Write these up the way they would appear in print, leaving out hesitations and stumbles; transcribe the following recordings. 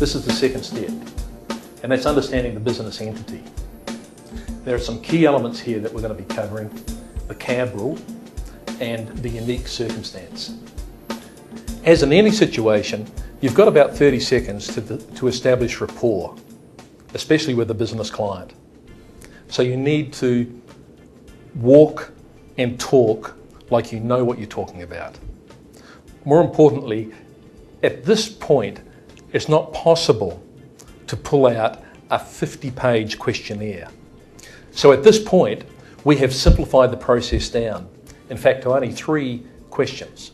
This is the second step, and that's understanding the business entity. There are some key elements here that we're going to be covering: the CAB rule and the unique circumstance. As in any situation, you've got about 30 seconds to establish rapport, especially with the business client. So you need to walk and talk like you know what you're talking about. More importantly, at this point, it's not possible to pull out a 50-page questionnaire. So at this point, we have simplified the process down, in fact, to only 3 questions.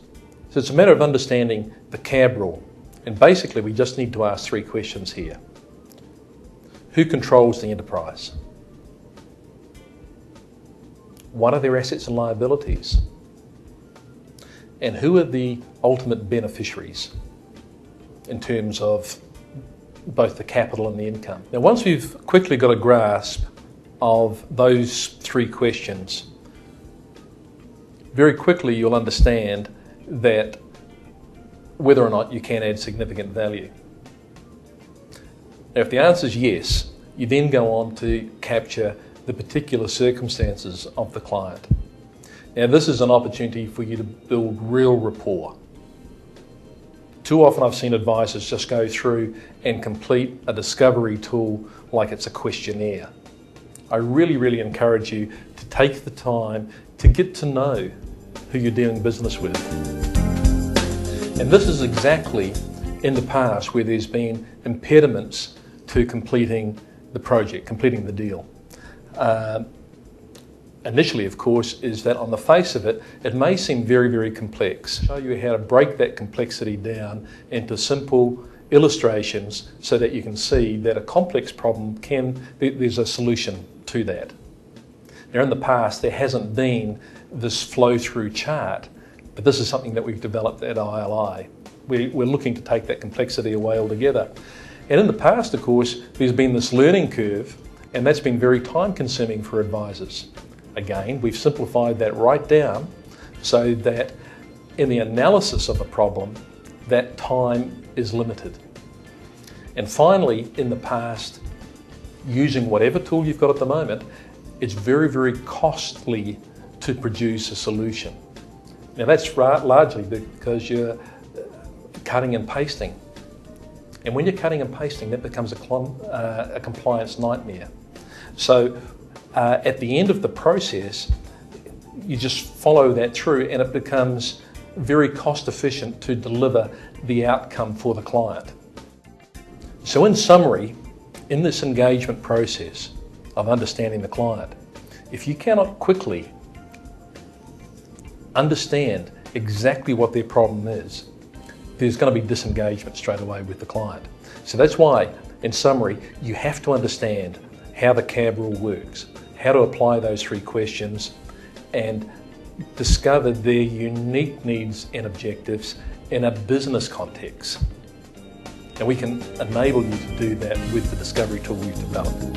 So it's a matter of understanding the CAB rule. And basically, we just need to ask 3 questions here. Who controls the enterprise? What are their assets and liabilities? And who are the ultimate beneficiaries in terms of both the capital and the income? Now, once we've quickly got a grasp of those 3 questions, very quickly you'll understand that whether or not you can add significant value. Now, if the answer is yes, you then go on to capture the particular circumstances of the client. Now, this is an opportunity for you to build real rapport. Too often I've seen advisors just go through and complete a discovery tool like it's a questionnaire. I really encourage you to take the time to get to know who you're doing business with. And this is exactly in the past where there's been impediments to completing the project, completing the deal. Initially, of course, is that on the face of it, it may seem very complex. I'll show you how to break that complexity down into simple illustrations so that you can see that a complex problem there's a solution to that. Now, in the past, there hasn't been this flow-through chart, but this is something that we've developed at ILI. We're looking to take that complexity away altogether. And in the past, of course, there's been this learning curve, and that's been very time-consuming for advisors. Again, we've simplified that right down so that in the analysis of a problem, that time is limited. And finally, in the past, using whatever tool you've got at the moment, it's very costly to produce a solution. Now, that's largely because you're cutting and pasting. And when you're cutting and pasting, that becomes a compliance nightmare. So at the end of the process, you just follow that through and it becomes very cost efficient to deliver the outcome for the client. So in summary, in this engagement process of understanding the client, if you cannot quickly understand exactly what their problem is, there's going to be disengagement straight away with the client. So that's why, in summary, you have to understand how the CAB rule works, how to apply those 3 questions, and discover their unique needs and objectives in a business context. And we can enable you to do that with the discovery tool we've developed.